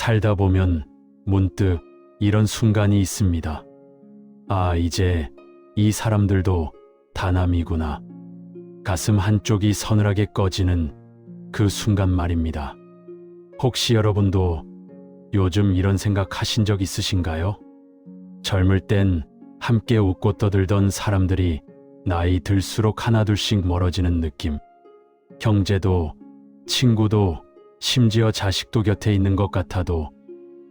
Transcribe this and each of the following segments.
살다 보면 문득 이런 순간이 있습니다. 아, 이제 이 사람들도 다남이구나. 가슴 한쪽이 서늘하게 꺼지는 그 순간 말입니다. 혹시 여러분도 요즘 이런 생각 하신 적 있으신가요? 젊을 땐 함께 웃고 떠들던 사람들이 나이 들수록 하나둘씩 멀어지는 느낌. 형제도, 친구도, 심지어 자식도 곁에 있는 것 같아도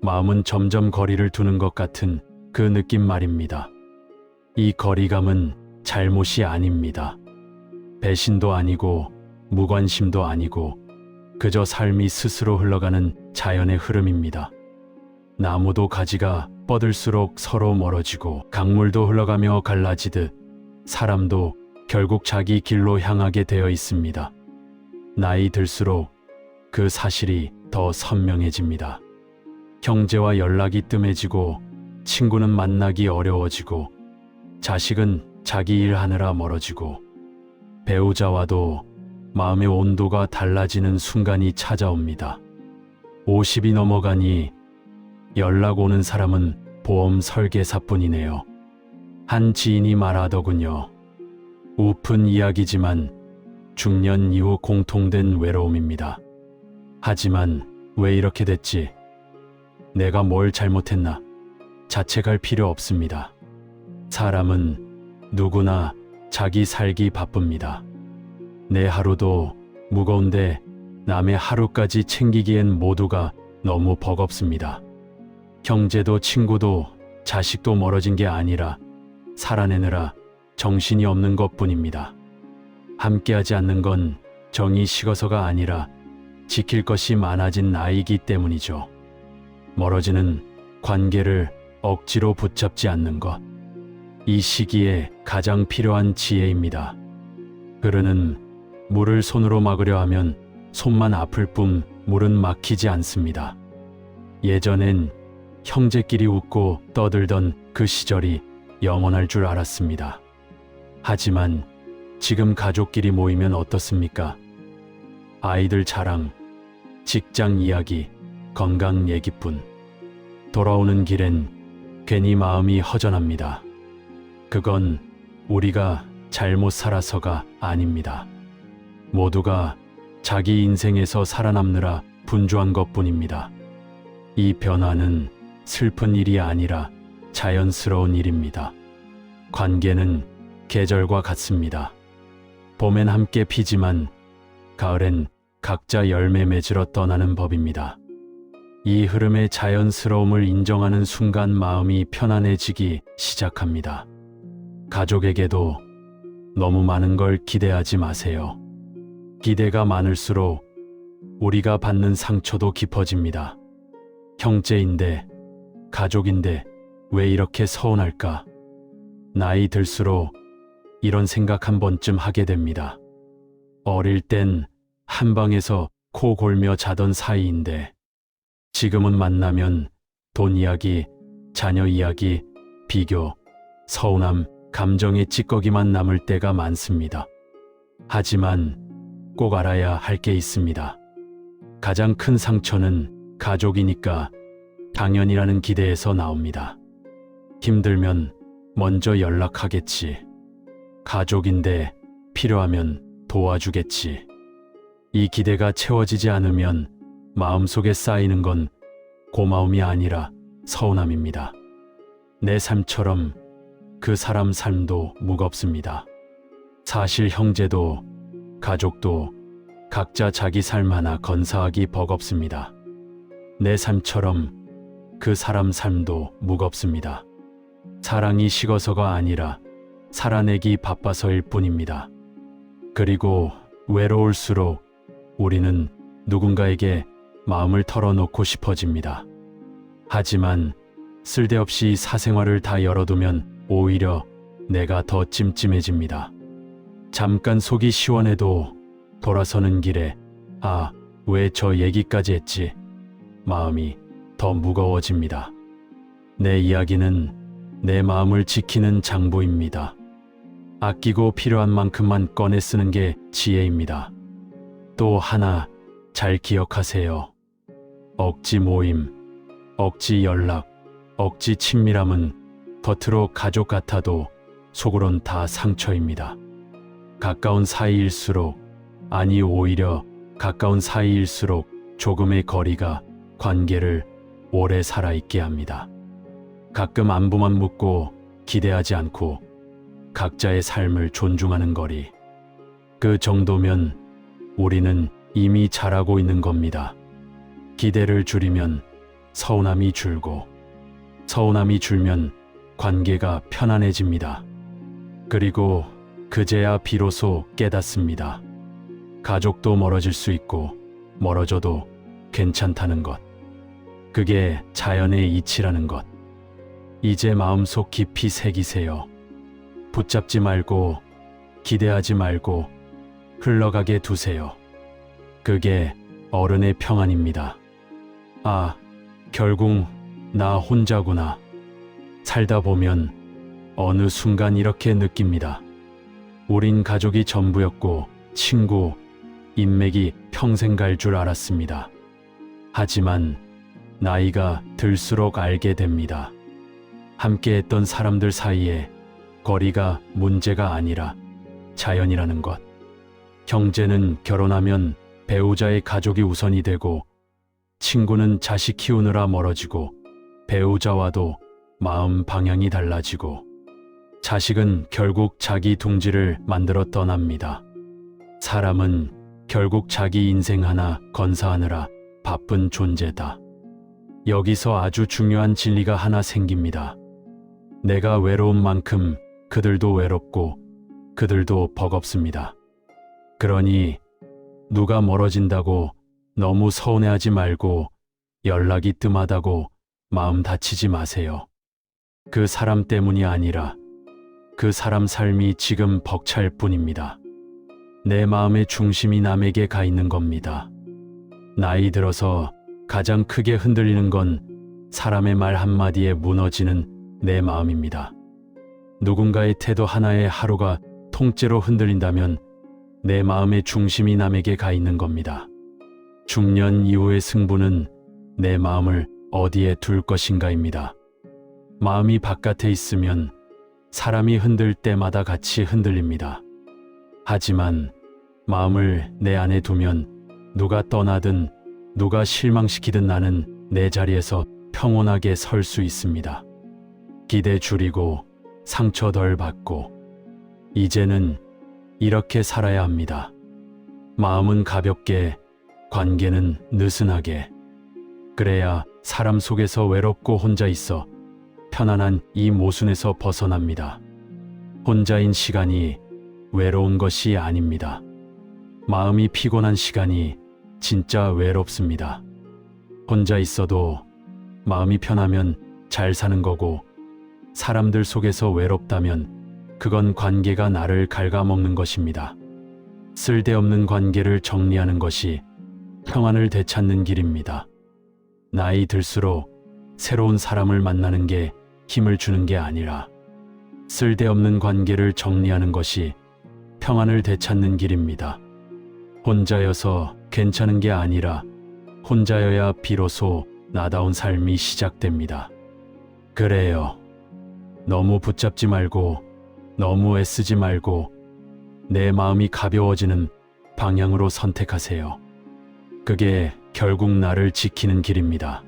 마음은 점점 거리를 두는 것 같은 그 느낌 말입니다. 이 거리감은 잘못이 아닙니다. 배신도 아니고 무관심도 아니고 그저 삶이 스스로 흘러가는 자연의 흐름입니다. 나무도 가지가 뻗을수록 서로 멀어지고 강물도 흘러가며 갈라지듯 사람도 결국 자기 길로 향하게 되어 있습니다. 나이 들수록 그 사실이 더 선명해집니다. 형제와 연락이 뜸해지고 친구는 만나기 어려워지고 자식은 자기 일하느라 멀어지고 배우자와도 마음의 온도가 달라지는 순간이 찾아옵니다. 50이 넘어가니 연락 오는 사람은 보험 설계사뿐이네요. 한 지인이 말하더군요. 우픈 이야기지만 중년 이후 공통된 외로움입니다. 하지만 왜 이렇게 됐지? 내가 뭘 잘못했나? 자책할 필요 없습니다. 사람은 누구나 자기 살기 바쁩니다. 내 하루도 무거운데 남의 하루까지 챙기기엔 모두가 너무 버겁습니다. 형제도 친구도 자식도 멀어진 게 아니라 살아내느라 정신이 없는 것뿐입니다. 함께하지 않는 건 정이 식어서가 아니라 지킬 것이 많아진 나이기 때문이죠. 멀어지는 관계를 억지로 붙잡지 않는 것. 이 시기에 가장 필요한 지혜입니다. 흐르는 물을 손으로 막으려 하면 손만 아플 뿐 물은 막히지 않습니다. 예전엔 형제끼리 웃고 떠들던 그 시절이 영원할 줄 알았습니다. 하지만 지금 가족끼리 모이면 어떻습니까? 아이들 자랑, 직장 이야기, 건강 얘기뿐. 돌아오는 길엔 괜히 마음이 허전합니다. 그건 우리가 잘못 살아서가 아닙니다. 모두가 자기 인생에서 살아남느라 분주한 것뿐입니다. 이 변화는 슬픈 일이 아니라 자연스러운 일입니다. 관계는 계절과 같습니다. 봄엔 함께 피지만 가을엔 각자 열매 맺으러 떠나는 법입니다. 이 흐름의 자연스러움을 인정하는 순간 마음이 편안해지기 시작합니다. 가족에게도 너무 많은 걸 기대하지 마세요. 기대가 많을수록 우리가 받는 상처도 깊어집니다. 형제인데, 가족인데 왜 이렇게 서운할까? 나이 들수록 이런 생각 한 번쯤 하게 됩니다. 어릴 땐 한 방에서 코 골며 자던 사이인데 지금은 만나면 돈 이야기, 자녀 이야기, 비교, 서운함, 감정의 찌꺼기만 남을 때가 많습니다. 하지만 꼭 알아야 할 게 있습니다. 가장 큰 상처는 가족이니까 당연이라는 기대에서 나옵니다. 힘들면 먼저 연락하겠지. 가족인데 필요하면 도와주겠지. 이 기대가 채워지지 않으면 마음속에 쌓이는 건 고마움이 아니라 서운함입니다. 내 삶처럼 그 사람 삶도 무겁습니다. 사실 형제도 가족도 각자 자기 삶 하나 건사하기 버겁습니다. 내 삶처럼 그 사람 삶도 무겁습니다. 사랑이 식어서가 아니라 살아내기 바빠서일 뿐입니다. 그리고 외로울수록 우리는 누군가에게 마음을 털어놓고 싶어집니다. 하지만 쓸데없이 사생활을 다 열어두면 오히려 내가 더 찜찜해집니다. 잠깐 속이 시원해도 돌아서는 길에 아, 왜 저 얘기까지 했지? 마음이 더 무거워집니다. 내 이야기는 내 마음을 지키는 장부입니다. 아끼고 필요한 만큼만 꺼내 쓰는 게 지혜입니다. 또 하나 잘 기억하세요. 억지 모임, 억지 연락, 억지 친밀함은 겉으로 가족 같아도 속으론 다 상처입니다. 가까운 사이일수록, 아니 오히려 가까운 사이일수록 조금의 거리가 관계를 오래 살아있게 합니다. 가끔 안부만 묻고 기대하지 않고 각자의 삶을 존중하는 거리. 그 정도면 우리는 이미 잘하고 있는 겁니다. 기대를 줄이면 서운함이 줄고, 서운함이 줄면 관계가 편안해집니다. 그리고 그제야 비로소 깨닫습니다. 가족도 멀어질 수 있고 멀어져도 괜찮다는 것. 그게 자연의 이치라는 것. 이제 마음속 깊이 새기세요. 붙잡지 말고 기대하지 말고 흘러가게 두세요. 그게 어른의 평안입니다. 아, 결국 나 혼자구나. 살다 보면 어느 순간 이렇게 느낍니다. 우린 가족이 전부였고 친구, 인맥이 평생 갈 줄 알았습니다. 하지만 나이가 들수록 알게 됩니다. 함께했던 사람들 사이에 거리가 문제가 아니라 자연이라는 것. 형제는 결혼하면 배우자의 가족이 우선이 되고, 친구는 자식 키우느라 멀어지고, 배우자와도 마음 방향이 달라지고, 자식은 결국 자기 둥지를 만들어 떠납니다. 사람은 결국 자기 인생 하나 건사하느라 바쁜 존재다. 여기서 아주 중요한 진리가 하나 생깁니다. 내가 외로운 만큼 그들도 외롭고 그들도 버겁습니다. 그러니 누가 멀어진다고 너무 서운해하지 말고 연락이 뜸하다고 마음 다치지 마세요. 그 사람 때문이 아니라 그 사람 삶이 지금 벅찰 뿐입니다. 내 마음의 중심이 남에게 가 있는 겁니다. 나이 들어서 가장 크게 흔들리는 건 사람의 말 한마디에 무너지는 내 마음입니다. 누군가의 태도 하나에 하루가 통째로 흔들린다면 내 마음의 중심이 남에게 가 있는 겁니다. 중년 이후의 승부는 내 마음을 어디에 둘 것인가입니다. 마음이 바깥에 있으면 사람이 흔들 때마다 같이 흔들립니다. 하지만 마음을 내 안에 두면 누가 떠나든 누가 실망시키든 나는 내 자리에서 평온하게 설 수 있습니다. 기대 줄이고 상처 덜 받고 이제는 이렇게 살아야 합니다. 마음은 가볍게, 관계는 느슨하게. 그래야 사람 속에서 외롭고 혼자 있어 편안한 이 모순에서 벗어납니다. 혼자인 시간이 외로운 것이 아닙니다. 마음이 피곤한 시간이 진짜 외롭습니다. 혼자 있어도 마음이 편하면 잘 사는 거고, 사람들 속에서 외롭다면 그건 관계가 나를 갉아먹는 것입니다. 쓸데없는 관계를 정리하는 것이 평안을 되찾는 길입니다. 나이 들수록 새로운 사람을 만나는 게 힘을 주는 게 아니라 쓸데없는 관계를 정리하는 것이 평안을 되찾는 길입니다. 혼자여서 괜찮은 게 아니라 혼자여야 비로소 나다운 삶이 시작됩니다. 그래요. 너무 붙잡지 말고 너무 애쓰지 말고 내 마음이 가벼워지는 방향으로 선택하세요. 그게 결국 나를 지키는 길입니다.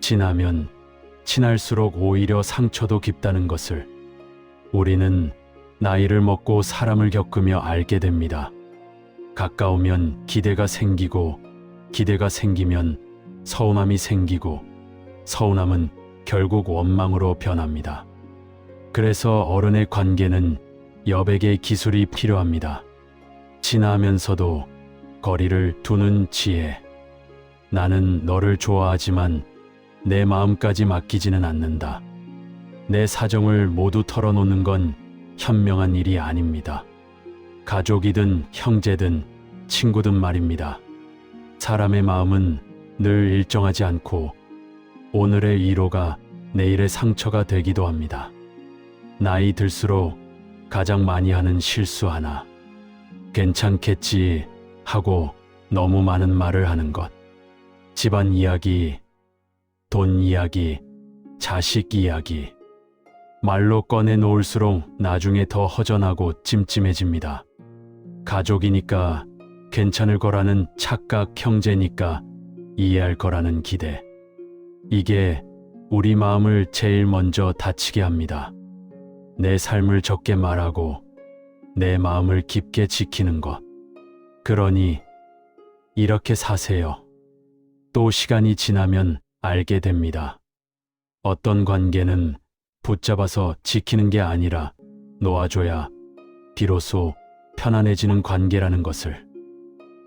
친하면 친할수록 오히려 상처도 깊다는 것을 우리는 나이를 먹고 사람을 겪으며 알게 됩니다. 가까우면 기대가 생기고, 기대가 생기면 서운함이 생기고, 서운함은 결국 원망으로 변합니다. 그래서 어른의 관계는 여백의 기술이 필요합니다. 친하면서도 거리를 두는 지혜. 나는 너를 좋아하지만 내 마음까지 맡기지는 않는다. 내 사정을 모두 털어놓는 건 현명한 일이 아닙니다. 가족이든 형제든 친구든 말입니다. 사람의 마음은 늘 일정하지 않고 오늘의 위로가 내일의 상처가 되기도 합니다. 나이 들수록 가장 많이 하는 실수 하나. 괜찮겠지 하고 너무 많은 말을 하는 것. 집안 이야기, 돈 이야기, 자식 이야기. 말로 꺼내 놓을수록 나중에 더 허전하고 찜찜해집니다. 가족이니까 괜찮을 거라는 착각, 형제니까 이해할 거라는 기대. 이게 우리 마음을 제일 먼저 다치게 합니다. 내 삶을 적게 말하고 내 마음을 깊게 지키는 것. 그러니 이렇게 사세요. 또 시간이 지나면 알게 됩니다. 어떤 관계는 붙잡아서 지키는 게 아니라 놓아줘야 비로소 편안해지는 관계라는 것을.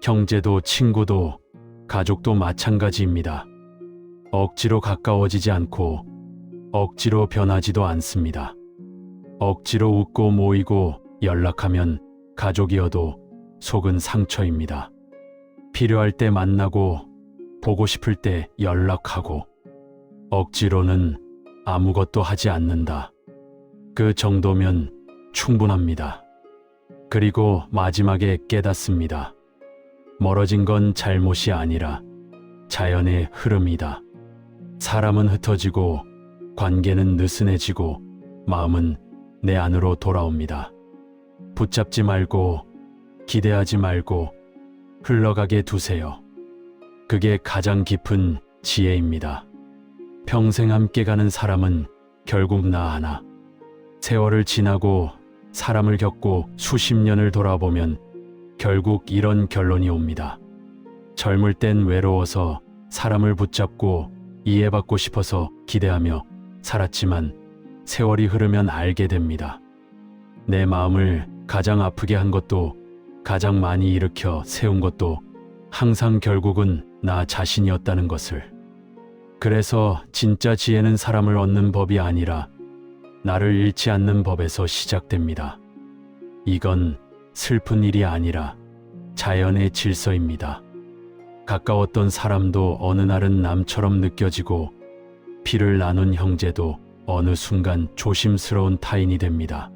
형제도 친구도 가족도 마찬가지입니다. 억지로 가까워지지 않고 억지로 변하지도 않습니다. 억지로 웃고 모이고 연락하면 가족이어도 속은 상처입니다. 필요할 때 만나고 보고 싶을 때 연락하고 억지로는 아무것도 하지 않는다. 그 정도면 충분합니다. 그리고 마지막에 깨닫습니다. 멀어진 건 잘못이 아니라 자연의 흐름이다. 사람은 흩어지고 관계는 느슨해지고 마음은 내 안으로 돌아옵니다. 붙잡지 말고 기대하지 말고 흘러가게 두세요. 그게 가장 깊은 지혜입니다. 평생 함께 가는 사람은 결국 나 하나. 세월을 지나고 사람을 겪고 수십 년을 돌아보면 결국 이런 결론이 옵니다. 젊을 땐 외로워서 사람을 붙잡고 이해받고 싶어서 기대하며 살았지만 세월이 흐르면 알게 됩니다. 내 마음을 가장 아프게 한 것도 가장 많이 일으켜 세운 것도 항상 결국은 나 자신이었다는 것을. 그래서 진짜 지혜는 사람을 얻는 법이 아니라 나를 잃지 않는 법에서 시작됩니다. 이건 슬픈 일이 아니라 자연의 질서입니다. 가까웠던 사람도 어느 날은 남처럼 느껴지고 피를 나눈 형제도 어느 순간 조심스러운 타인이 됩니다.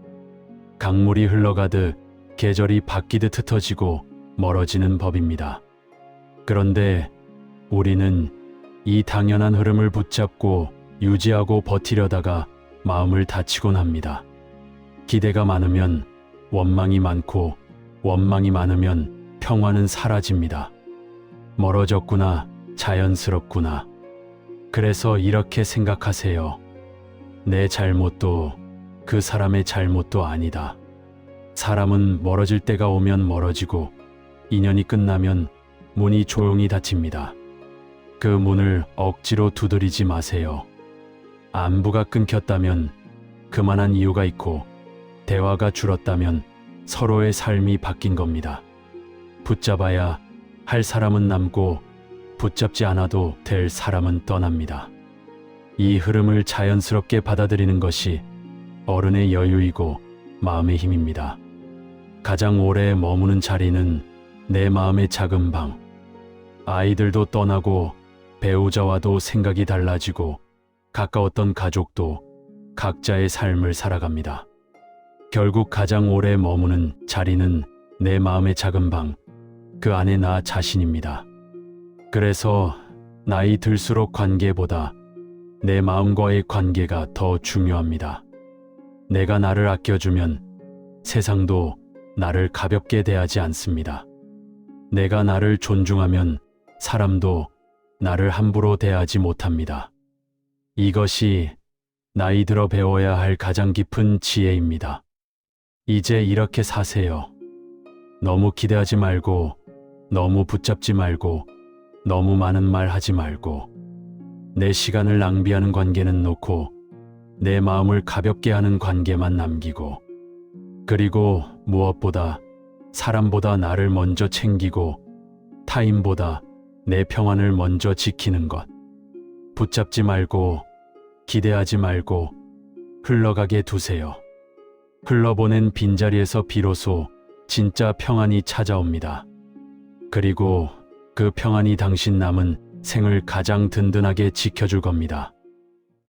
강물이 흘러가듯 계절이 바뀌듯 흩어지고 멀어지는 법입니다. 그런데 우리는 이 당연한 흐름을 붙잡고 유지하고 버티려다가 마음을 다치곤 합니다. 기대가 많으면 원망이 많고 원망이 많으면 평화는 사라집니다. 멀어졌구나, 자연스럽구나. 그래서 이렇게 생각하세요. 내 잘못도 그 사람의 잘못도 아니다. 사람은 멀어질 때가 오면 멀어지고 인연이 끝나면 문이 조용히 닫힙니다. 그 문을 억지로 두드리지 마세요. 안부가 끊겼다면 그만한 이유가 있고 대화가 줄었다면 서로의 삶이 바뀐 겁니다. 붙잡아야 할 사람은 남고 붙잡지 않아도 될 사람은 떠납니다. 이 흐름을 자연스럽게 받아들이는 것이 어른의 여유이고 마음의 힘입니다. 가장 오래 머무는 자리는 내 마음의 작은 방. 아이들도 떠나고 배우자와도 생각이 달라지고 가까웠던 가족도 각자의 삶을 살아갑니다. 결국 가장 오래 머무는 자리는 내 마음의 작은 방, 그 안에 나 자신입니다. 그래서 나이 들수록 관계보다 내 마음과의 관계가 더 중요합니다. 내가 나를 아껴주면 세상도 나를 가볍게 대하지 않습니다. 내가 나를 존중하면 사람도 나를 함부로 대하지 못합니다. 이것이 나이 들어 배워야 할 가장 깊은 지혜입니다. 이제 이렇게 사세요. 너무 기대하지 말고, 너무 붙잡지 말고, 너무 많은 말 하지 말고, 내 시간을 낭비하는 관계는 놓고 내 마음을 가볍게 하는 관계만 남기고, 그리고 무엇보다 사람보다 나를 먼저 챙기고 타인보다 내 평안을 먼저 지키는 것. 붙잡지 말고 기대하지 말고 흘러가게 두세요. 흘러보낸 빈자리에서 비로소 진짜 평안이 찾아옵니다. 그리고 그 평안이 당신 남은 생을 가장 든든하게 지켜줄 겁니다.